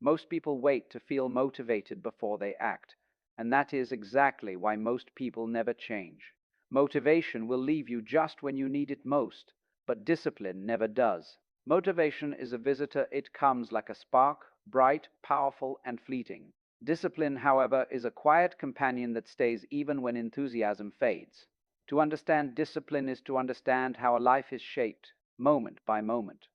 Most people wait to feel motivated before they act, and that is exactly why most people never change. Motivation will leave you just when you need it most, but discipline never does. Motivation is a visitor, it comes like a spark, bright, powerful, and fleeting. Discipline, however, is a quiet companion that stays even when enthusiasm fades. To understand discipline is to understand how a life is shaped, moment by moment.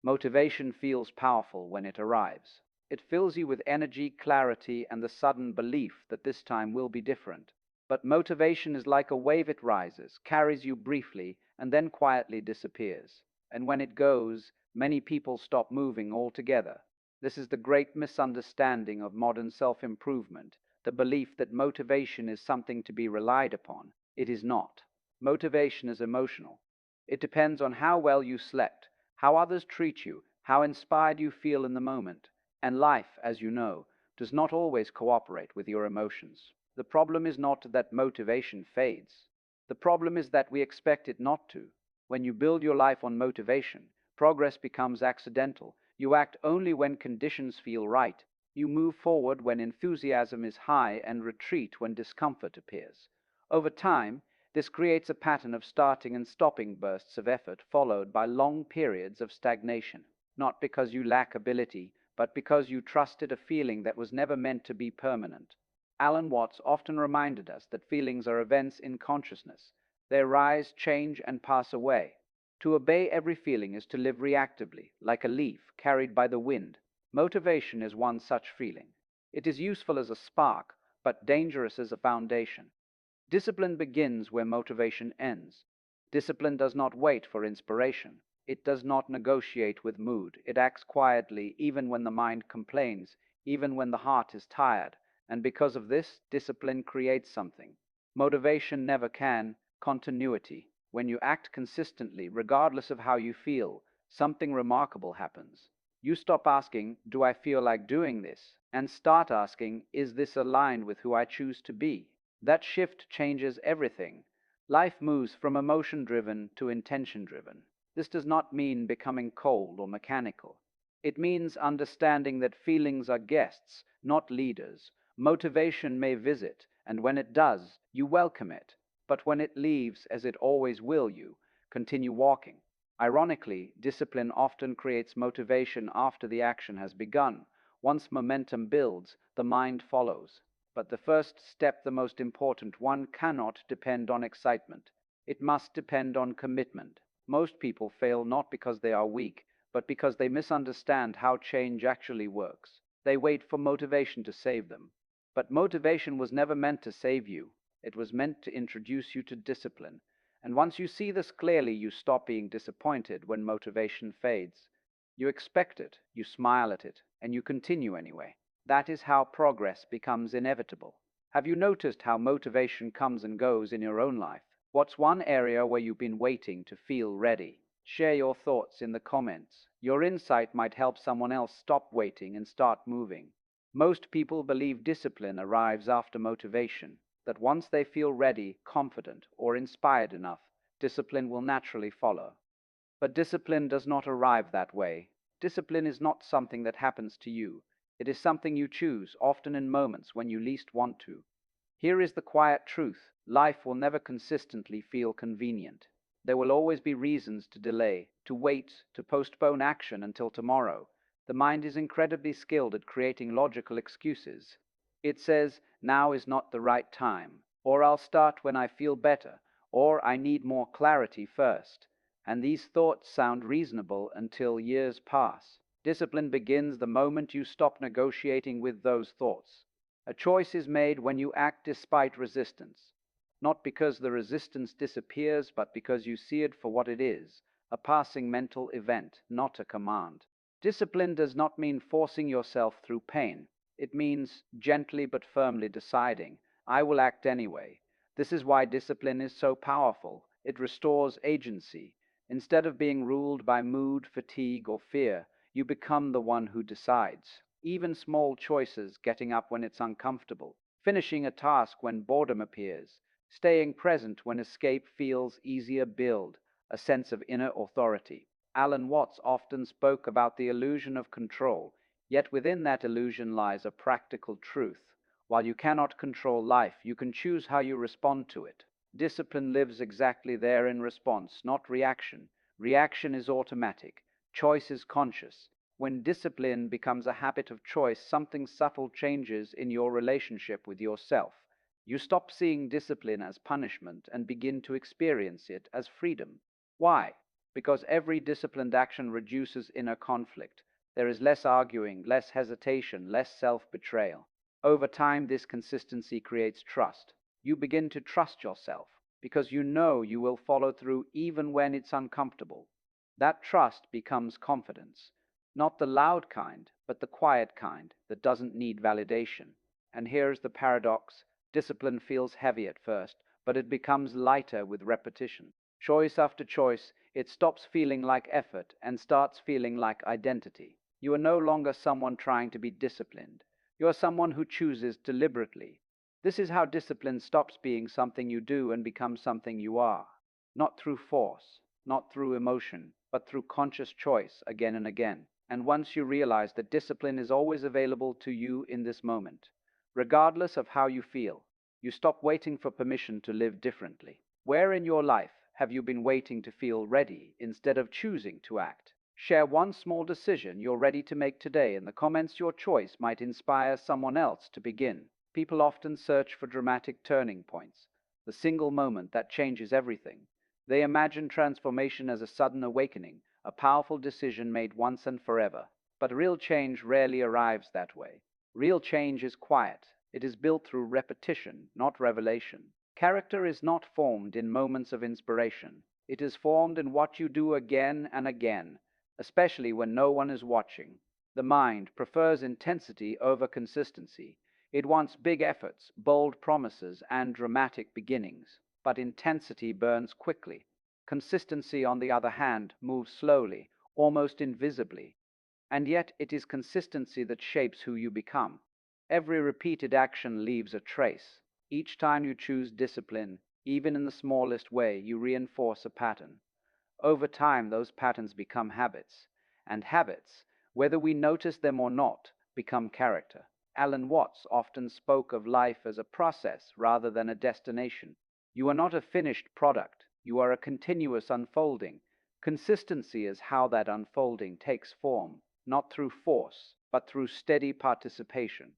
Motivation feels powerful when it arrives. It fills you with energy, clarity, and the sudden belief that this time will be different. But motivation is like a wave, it rises, carries you briefly, and then quietly disappears. And when it goes, many people stop moving altogether. This is the great misunderstanding of modern self improvement, the belief that motivation is something to be relied upon. It is not. Motivation is emotional. It depends on how well you slept, how others treat you, how inspired you feel in the moment. And life, as you know, does not always cooperate with your emotions. The problem is not that motivation fades. The problem is that we expect it not to. When you build your life on motivation, progress becomes accidental. You act only when conditions feel right. You move forward when enthusiasm is high and retreat when discomfort appears. Over time, this creates a pattern of starting and stopping bursts of effort followed by long periods of stagnation. Not because you lack ability, but because you trusted a feeling that was never meant to be permanent. Alan Watts often reminded us that feelings are events in consciousness. They arise, change, and pass away. To obey every feeling is to live reactively, like a leaf carried by the wind. Motivation is one such feeling. It is useful as a spark, but dangerous as a foundation. Discipline begins where motivation ends. Discipline does not wait for inspiration. It does not negotiate with mood. It acts quietly even when the mind complains, even when the heart is tired. And because of this, discipline creates something. Motivation never can. Continuity. When you act consistently, regardless of how you feel, something remarkable happens. You stop asking, "Do I feel like doing this?" and start asking, "Is this aligned with who I choose to be?" That shift changes everything. Life moves from emotion driven to intention driven. This does not mean becoming cold or mechanical. It means understanding that feelings are guests, not leaders. Motivation may visit, and when it does, you welcome it. But when it leaves, as it always will, you continue walking. Ironically, discipline often creates motivation after the action has begun. Once momentum builds, the mind follows. But the first step, the most important one, cannot depend on excitement. It must depend on commitment. Most people fail not because they are weak, but because they misunderstand how change actually works. They wait for motivation to save them. But motivation was never meant to save you. It was meant to introduce you to discipline. And once you see this clearly, you stop being disappointed when motivation fades. You expect it, you smile at it, and you continue anyway. That is how progress becomes inevitable. Have you noticed how motivation comes and goes in your own life? What's one area where you've been waiting to feel ready? Share your thoughts in the comments. Your insight might help someone else stop waiting and start moving. Most people believe discipline arrives after motivation, that once they feel ready, confident, or inspired enough, discipline will naturally follow. But discipline does not arrive that way. Discipline is not something that happens to you. It is something you choose, often in moments when you least want to. Here is the quiet truth. Life will never consistently feel convenient. There will always be reasons to delay, to wait, to postpone action until tomorrow. The mind is incredibly skilled at creating logical excuses. It says, "Now is not the right time," or "I'll start when I feel better," or "I need more clarity first." And these thoughts sound reasonable until years pass. Discipline begins the moment you stop negotiating with those thoughts. A choice is made when you act despite resistance. Not because the resistance disappears, but because you see it for what it is, a passing mental event, not a command. Discipline does not mean forcing yourself through pain. It means gently but firmly deciding, "I will act anyway." This is why discipline is so powerful. It restores agency. Instead of being ruled by mood, fatigue, or fear, you become the one who decides. Even small choices, getting up when it's uncomfortable, finishing a task when boredom appears, staying present when escape feels easier, build a sense of inner authority. Alan Watts often spoke about the illusion of control. Yet within that illusion lies a practical truth. While you cannot control life, you can choose how you respond to it. Discipline lives exactly there in response, not reaction. Reaction is automatic. Choice is conscious. When discipline becomes a habit of choice, something subtle changes in your relationship with yourself. You stop seeing discipline as punishment and begin to experience it as freedom. Why? Because every disciplined action reduces inner conflict. There is less arguing, less hesitation, less self betrayal. Over time, this consistency creates trust. You begin to trust yourself because you know you will follow through even when it's uncomfortable. That trust becomes confidence. Not the loud kind, but the quiet kind that doesn't need validation. And here's the paradox: discipline feels heavy at first, but it becomes lighter with repetition. Choice after choice, it stops feeling like effort and starts feeling like identity. You are no longer someone trying to be disciplined. You are someone who chooses deliberately. This is how discipline stops being something you do and becomes something you are. Not through force, not through emotion, but through conscious choice again and again. And once you realize that discipline is always available to you in this moment, regardless of how you feel, you stop waiting for permission to live differently. Where in your life have you been waiting to feel ready instead of choosing to act? Share one small decision you're ready to make today in the comments. Your choice might inspire someone else to begin. People often search for dramatic turning points, the single moment that changes everything. They imagine transformation as a sudden awakening, a powerful decision made once and forever. But real change rarely arrives that way. Real change is quiet. It is built through repetition, not revelation. Character is not formed in moments of inspiration. It is formed in what you do again and again, especially when no one is watching. The mind prefers intensity over consistency. It wants big efforts, bold promises, and dramatic beginnings. But intensity burns quickly. Consistency, on the other hand, moves slowly, almost invisibly. And yet it is consistency that shapes who you become. Every repeated action leaves a trace. Each time you choose discipline, even in the smallest way, you reinforce a pattern. Over time, those patterns become habits, and habits, whether we notice them or not, become character. Alan Watts often spoke of life as a process rather than a destination. You are not a finished product, you are a continuous unfolding. Consistency is how that unfolding takes form, not through force, but through steady participation.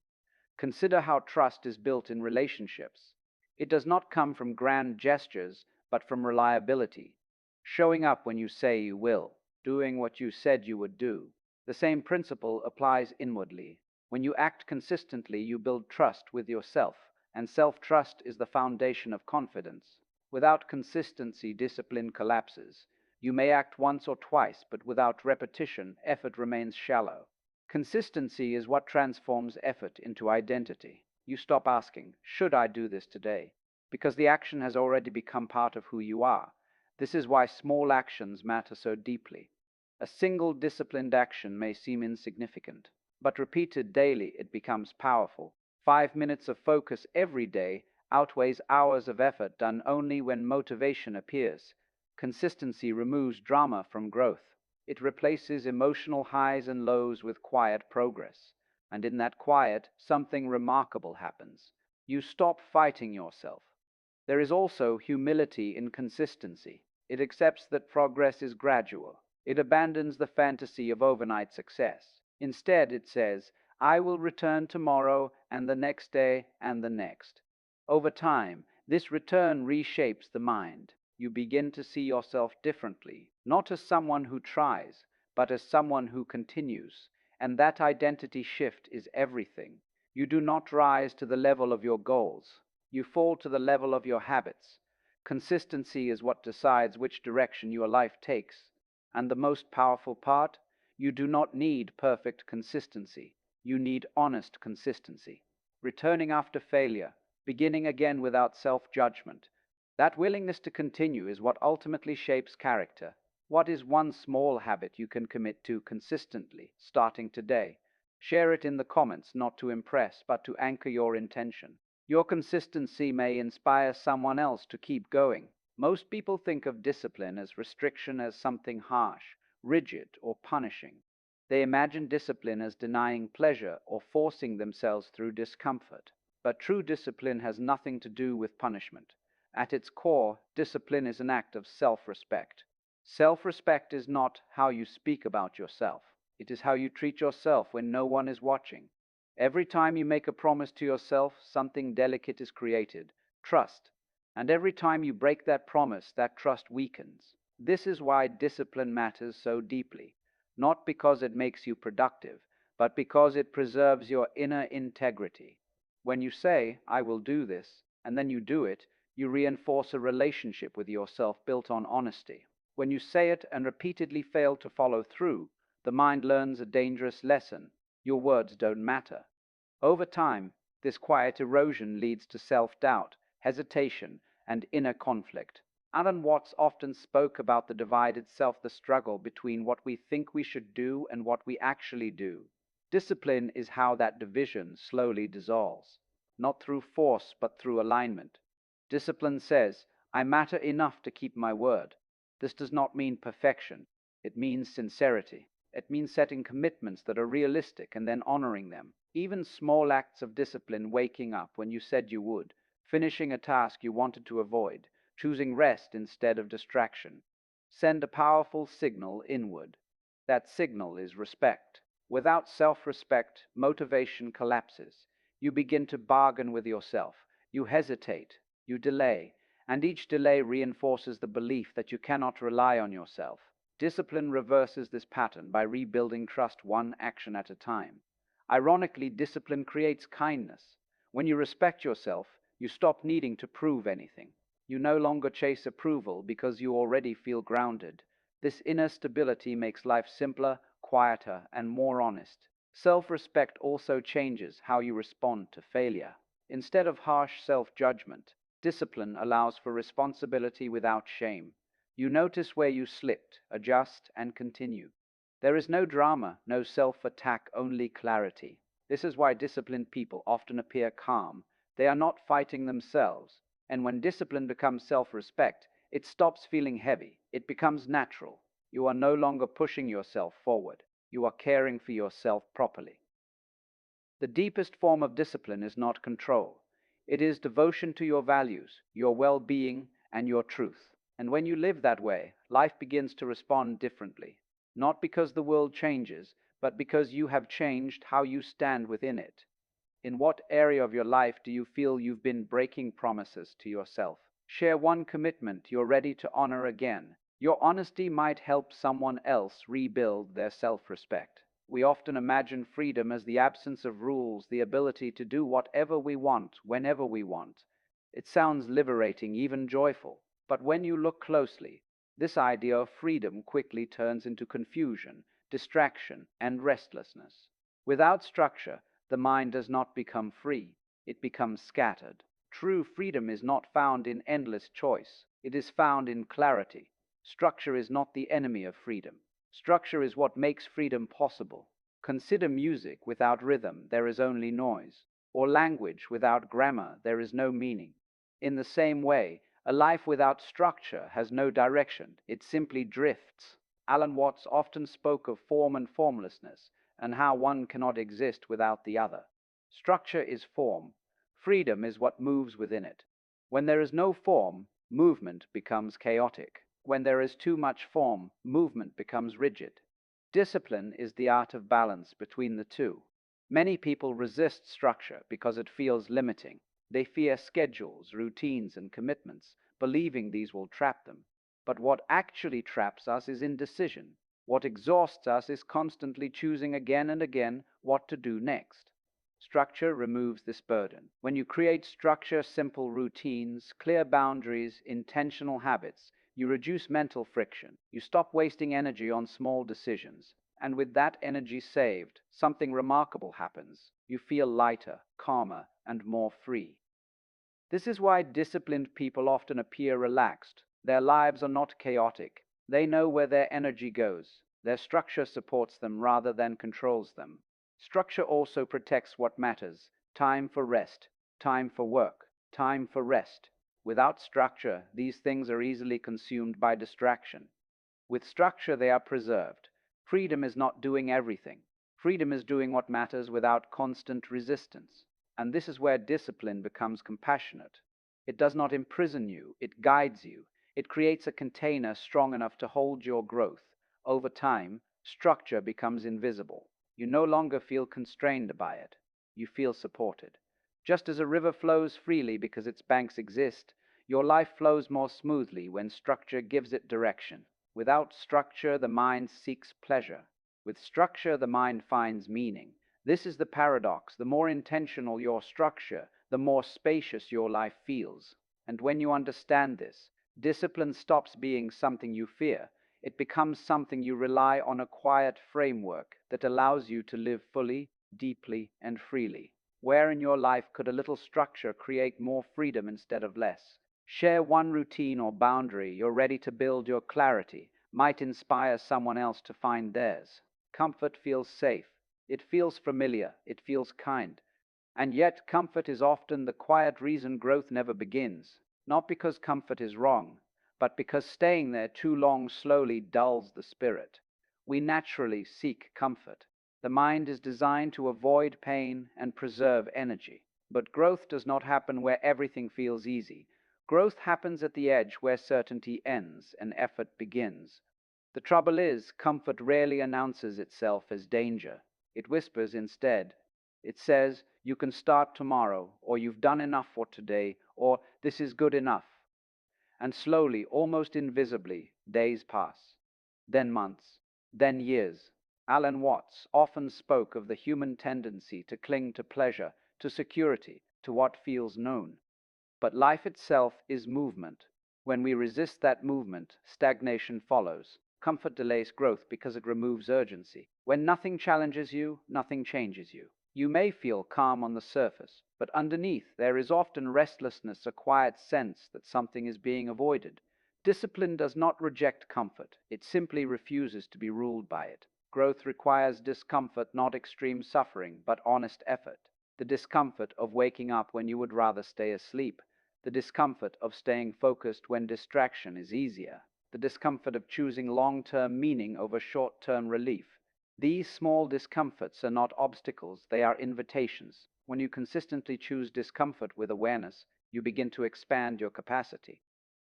Consider how trust is built in relationships. It does not come from grand gestures, but from reliability. Showing up when you say you will, doing what you said you would do. The same principle applies inwardly. When you act consistently, you build trust with yourself, and self trust is the foundation of confidence. Without consistency, discipline collapses. You may act once or twice, but without repetition, effort remains shallow. Consistency is what transforms effort into identity. You stop asking, should I do this today? Because the action has already become part of who you are. This is why small actions matter so deeply. A single disciplined action may seem insignificant, but repeated daily it becomes powerful. 5 minutes of focus every day outweighs hours of effort done only when motivation appears. Consistency removes drama from growth. It replaces emotional highs and lows with quiet progress. And in that quiet, something remarkable happens. You stop fighting yourself. There is also humility in consistency. It accepts that progress is gradual. It abandons the fantasy of overnight success. Instead, it says, I will return tomorrow and the next day and the next. Over time, this return reshapes the mind. You begin to see yourself differently, not as someone who tries, but as someone who continues. And that identity shift is everything. You do not rise to the level of your goals. You fall to the level of your habits. Consistency is what decides which direction your life takes. And the most powerful part, you do not need perfect consistency. You need honest consistency. Returning after failure, beginning again without self-judgment. That willingness to continue is what ultimately shapes character. What is one small habit you can commit to consistently, starting today? Share it in the comments, not to impress, but to anchor your intention. Your consistency may inspire someone else to keep going. Most people think of discipline as restriction, as something harsh, rigid, or punishing. They imagine discipline as denying pleasure or forcing themselves through discomfort. But true discipline has nothing to do with punishment. At its core, discipline is an act of self respect. Self respect is not how you speak about yourself, it is how you treat yourself when no one is watching. Every time you make a promise to yourself, something delicate is created trust. And every time you break that promise, that trust weakens. This is why discipline matters so deeply, not because it makes you productive, but because it preserves your inner integrity. When you say, I will do this, and then you do it, you reinforce a relationship with yourself built on honesty. When you say it and repeatedly fail to follow through, the mind learns a dangerous lesson. Your words don't matter. Over time, this quiet erosion leads to self-doubt, hesitation, and inner conflict. Alan Watts often spoke about the divided self, the struggle between what we think we should do and what we actually do. Discipline is how that division slowly dissolves, not through force but through alignment. Discipline says, I matter enough to keep my word. This does not mean perfection, it means sincerity. It means setting commitments that are realistic and then honoring them. Even small acts of discipline, waking up when you said you would, finishing a task you wanted to avoid, choosing rest instead of distraction, send a powerful signal inward. That signal is respect. Without self respect, motivation collapses. You begin to bargain with yourself. You hesitate. You delay. And each delay reinforces the belief that you cannot rely on yourself. Discipline reverses this pattern by rebuilding trust one action at a time. Ironically, discipline creates kindness. When you respect yourself, you stop needing to prove anything. You no longer chase approval because you already feel grounded. This inner stability makes life simpler, quieter, and more honest. Self respect also changes how you respond to failure. Instead of harsh self judgment, discipline allows for responsibility without shame. You notice where you slipped, adjust, and continue. There is no drama, no self attack, only clarity. This is why disciplined people often appear calm. They are not fighting themselves. And when discipline becomes self respect, it stops feeling heavy. It becomes natural. You are no longer pushing yourself forward. You are caring for yourself properly. The deepest form of discipline is not control. It is devotion to your values, your well being, and your truth. And when you live that way, life begins to respond differently. Not because the world changes, but because you have changed how you stand within it. In what area of your life do you feel you've been breaking promises to yourself? Share one commitment you're ready to honor again. Your honesty might help someone else rebuild their self respect. We often imagine freedom as the absence of rules, the ability to do whatever we want, whenever we want. It sounds liberating, even joyful. But when you look closely, this idea of freedom quickly turns into confusion, distraction, and restlessness. Without structure, the mind does not become free, it becomes scattered. True freedom is not found in endless choice, it is found in clarity. Structure is not the enemy of freedom. Structure is what makes freedom possible. Consider music without rhythm, there is only noise. Or language without grammar, there is no meaning. In the same way, a life without structure has no direction, it simply drifts. Alan Watts often spoke of form and formlessness, and how one cannot exist without the other. Structure is form. Freedom is what moves within it. When there is no form, movement becomes chaotic. When there is too much form, movement becomes rigid. Discipline is the art of balance between the two. Many people resist structure because it feels limiting. They fear schedules, routines, and commitments, believing these will trap them. But what actually traps us is indecision. What exhausts us is constantly choosing again and again what to do next. Structure removes this burden. When you create structure, simple routines, clear boundaries, intentional habits, you reduce mental friction. You stop wasting energy on small decisions. And with that energy saved, something remarkable happens. You feel lighter, calmer, and more free. This is why disciplined people often appear relaxed. Their lives are not chaotic. They know where their energy goes. Their structure supports them rather than controls them. Structure also protects what matters: time for rest, time for work, time for rest. Without structure, these things are easily consumed by distraction. With structure, they are preserved. Freedom is not doing everything. Freedom is doing what matters without constant resistance. And this is where discipline becomes compassionate. It does not imprison you, it guides you. It creates a container strong enough to hold your growth. Over time, structure becomes invisible. You no longer feel constrained by it. You feel supported. Just as a river flows freely because its banks exist, your life flows more smoothly when structure gives it direction. Without structure, the mind seeks pleasure. With structure, the mind finds meaning. This is the paradox. The more intentional your structure, the more spacious your life feels. And when you understand this, discipline stops being something you fear. It becomes something you rely on, a quiet framework that allows you to live fully, deeply, and freely. Where in your life could a little structure create more freedom instead of less? Share one routine or boundary you're ready to build. Your clarity might inspire someone else to find theirs. Comfort feels safe. It feels familiar. It feels kind. And yet, comfort is often the quiet reason growth never begins. Not because comfort is wrong, but because staying there too long slowly dulls the spirit. We naturally seek comfort. The mind is designed to avoid pain and preserve energy. But growth does not happen where everything feels easy. Growth happens at the edge where certainty ends and effort begins. The trouble is, comfort rarely announces itself as danger. It whispers instead. It says, you can start tomorrow, or you've done enough for today, or this is good enough. And slowly, almost invisibly, days pass. Then months. Then years. Alan Watts often spoke of the human tendency to cling to pleasure, to security, to what feels known. But life itself is movement. When we resist that movement, stagnation follows. Comfort delays growth because it removes urgency. When nothing challenges you, nothing changes you. You may feel calm on the surface, but underneath there is often restlessness, a quiet sense that something is being avoided. Discipline does not reject comfort, it simply refuses to be ruled by it. Growth requires discomfort, not extreme suffering, but honest effort. The discomfort of waking up when you would rather stay asleep. The discomfort of staying focused when distraction is easier. The discomfort of choosing long-term meaning over short-term relief. These small discomforts are not obstacles, they are invitations. When you consistently choose discomfort with awareness, you begin to expand your capacity.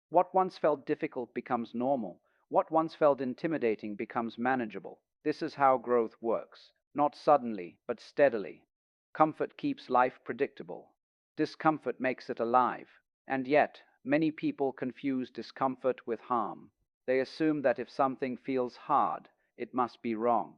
What once felt difficult becomes normal. What once felt intimidating becomes manageable. This is how growth works. Not suddenly, but steadily. Comfort keeps life predictable. Discomfort makes it alive. And yet, many people confuse discomfort with harm. They assume that if something feels hard, it must be wrong.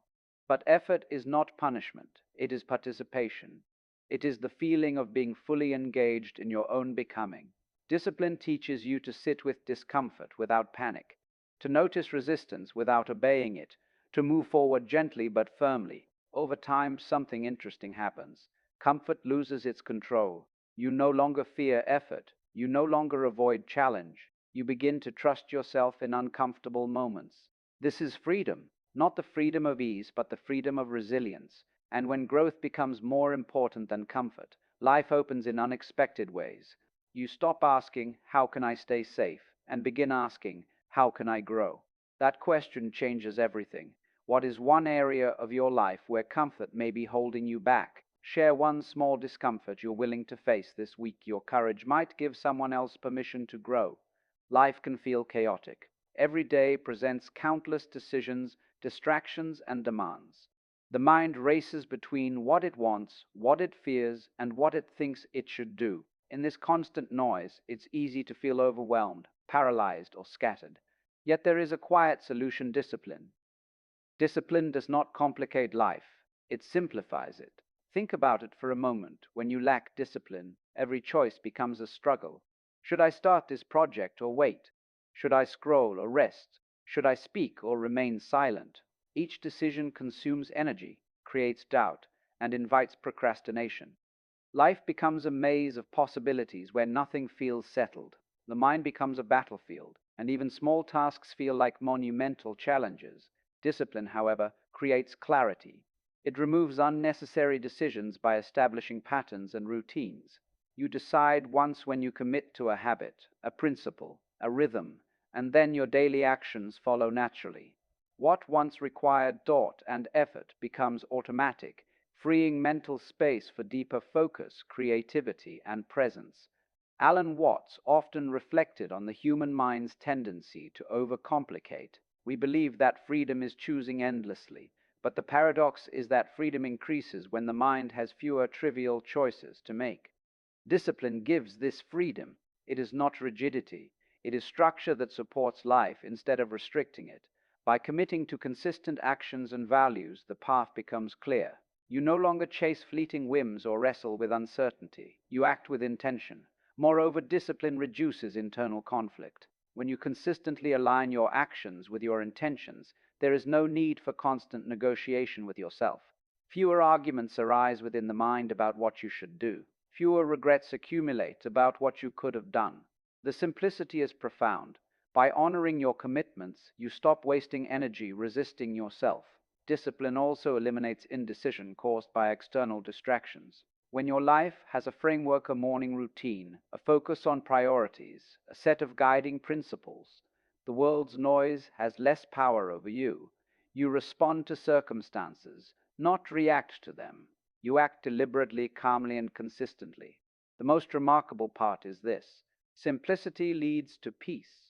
But effort is not punishment, it is participation. It is the feeling of being fully engaged in your own becoming. Discipline teaches you to sit with discomfort without panic, to notice resistance without obeying it, to move forward gently but firmly. Over time, something interesting happens. Comfort loses its control. You no longer fear effort. You no longer avoid challenge. You begin to trust yourself in uncomfortable moments. This is freedom, not the freedom of ease, but the freedom of resilience. And when growth becomes more important than comfort, life opens in unexpected ways. You stop asking, how can I stay safe? And begin asking, how can I grow? That question changes everything. What is one area of your life where comfort may be holding you back? Share one small discomfort you're willing to face this week. Your courage might give someone else permission to grow. Life can feel chaotic. Every day presents countless decisions, distractions, and demands. The mind races between what it wants, what it fears, and what it thinks it should do. In this constant noise, it's easy to feel overwhelmed, paralyzed, or scattered. Yet there is a quiet solution: discipline. Discipline does not complicate life, it simplifies it. Think about it for a moment. When you lack discipline, every choice becomes a struggle. Should I start this project or wait? Should I scroll or rest? Should I speak or remain silent? Each decision consumes energy, creates doubt, and invites procrastination. Life becomes a maze of possibilities where nothing feels settled. The mind becomes a battlefield, and even small tasks feel like monumental challenges. Discipline, however, creates clarity. It removes unnecessary decisions by establishing patterns and routines. You decide once when you commit to a habit, a principle, a rhythm, and then your daily actions follow naturally. What once required thought and effort becomes automatic, freeing mental space for deeper focus, creativity, and presence. Alan Watts often reflected on the human mind's tendency to overcomplicate. We believe that freedom is choosing endlessly, but the paradox is that freedom increases when the mind has fewer trivial choices to make. Discipline gives this freedom. It is not rigidity, it is structure that supports life instead of restricting it. By committing to consistent actions and values, the path becomes clear. You no longer chase fleeting whims or wrestle with uncertainty. You act with intention. Moreover, discipline reduces internal conflict. When you consistently align your actions with your intentions, there is no need for constant negotiation with yourself. Fewer arguments arise within the mind about what you should do. Fewer regrets accumulate about what you could have done. The simplicity is profound. By honoring your commitments, you stop wasting energy resisting yourself. Discipline also eliminates indecision caused by external distractions. When your life has a framework, a morning routine, a focus on priorities, a set of guiding principles, the world's noise has less power over you. You respond to circumstances, not react to them. You act deliberately, calmly, and consistently. The most remarkable part is this: simplicity leads to peace.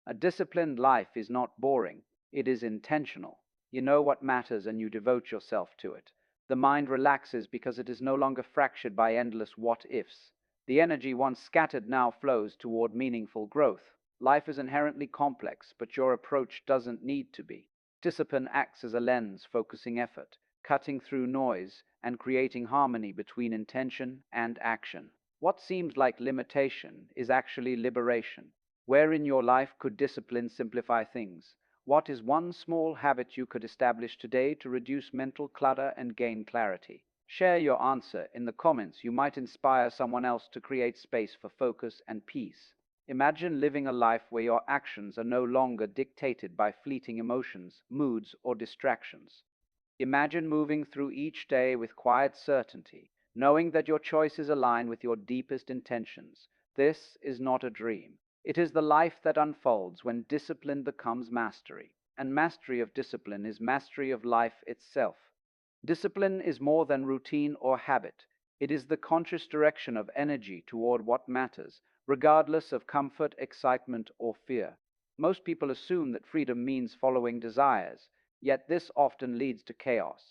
A disciplined life is not boring, it is intentional. You know what matters and you devote yourself to it. The mind relaxes because it is no longer fractured by endless what ifs. The energy once scattered now flows toward meaningful growth. Life is inherently complex, but your approach doesn't need to be. Discipline acts as a lens, focusing effort, cutting through noise, and creating harmony between intention and action. What seems like limitation is actually liberation. Where in your life could discipline simplify things? What is one small habit you could establish today to reduce mental clutter and gain clarity? Share your answer in the comments. You might inspire someone else to create space for focus and peace. Imagine living a life where your actions are no longer dictated by fleeting emotions, moods, or distractions. Imagine moving through each day with quiet certainty, knowing that your choices align with your deepest intentions. This is not a dream. It is the life that unfolds when discipline becomes mastery. And mastery of discipline is mastery of life itself. Discipline is more than routine or habit. It is the conscious direction of energy toward what matters, regardless of comfort, excitement, or fear. Most people assume that freedom means following desires, yet this often leads to chaos.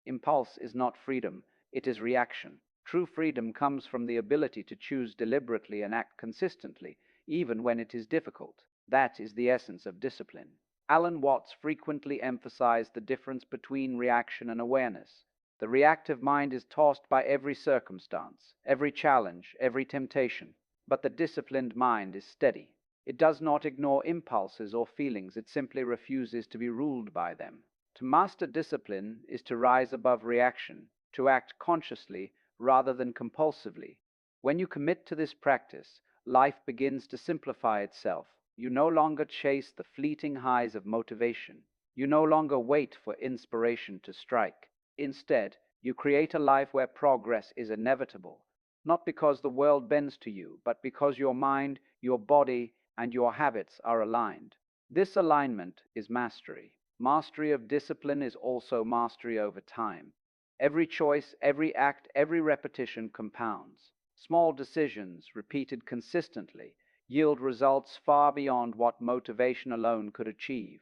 Impulse is not freedom, it is reaction. True freedom comes from the ability to choose deliberately and act consistently, even when it is difficult. That is the essence of discipline. Alan Watts frequently emphasized the difference between reaction and awareness. The reactive mind is tossed by every circumstance, every challenge, every temptation, but the disciplined mind is steady. It does not ignore impulses or feelings, it simply refuses to be ruled by them. To master discipline is to rise above reaction, to act consciously rather than compulsively. When you commit to this practice, life begins to simplify itself. You no longer chase the fleeting highs of motivation. You no longer wait for inspiration to strike. Instead, you create a life where progress is inevitable, not because the world bends to you, but because your mind, your body, and your habits are aligned. This alignment is mastery. Mastery of discipline is also mastery over time. Every choice, every act, every repetition compounds. Small decisions, repeated consistently, yield results far beyond what motivation alone could achieve.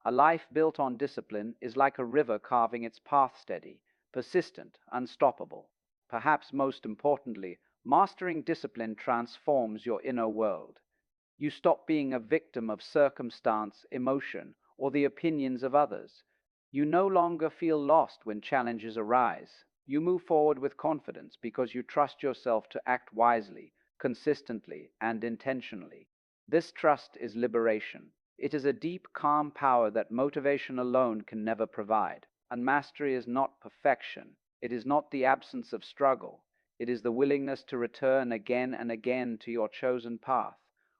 A life built on discipline is like a river carving its path steady, persistent, unstoppable. Perhaps most importantly, mastering discipline transforms your inner world. You stop being a victim of circumstance, emotion, or the opinions of others. You no longer feel lost when challenges arise. You move forward with confidence because you trust yourself to act wisely, consistently, and intentionally. This trust is liberation. It is a deep, calm power that motivation alone can never provide. And mastery is not perfection. It is not the absence of struggle. It is the willingness to return again and again to your chosen path.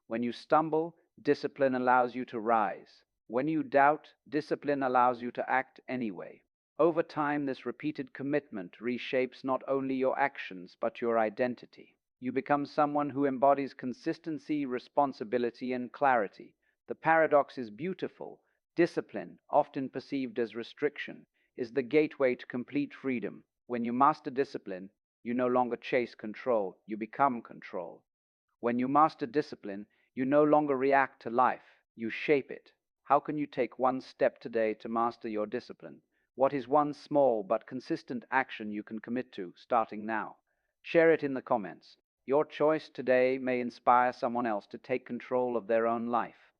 When you stumble, discipline allows you to rise. When you doubt, discipline allows you to act anyway. Over time, this repeated commitment reshapes not only your actions, but your identity. You become someone who embodies consistency, responsibility, and clarity. The paradox is beautiful. Discipline, often perceived as restriction, is the gateway to complete freedom. When you master discipline, you no longer chase control, you become control. When you master discipline, you no longer react to life, you shape it. How can you take one step today to master your discipline? What is one small but consistent action you can commit to starting now? Share it in the comments. Your choice today may inspire someone else to take control of their own life.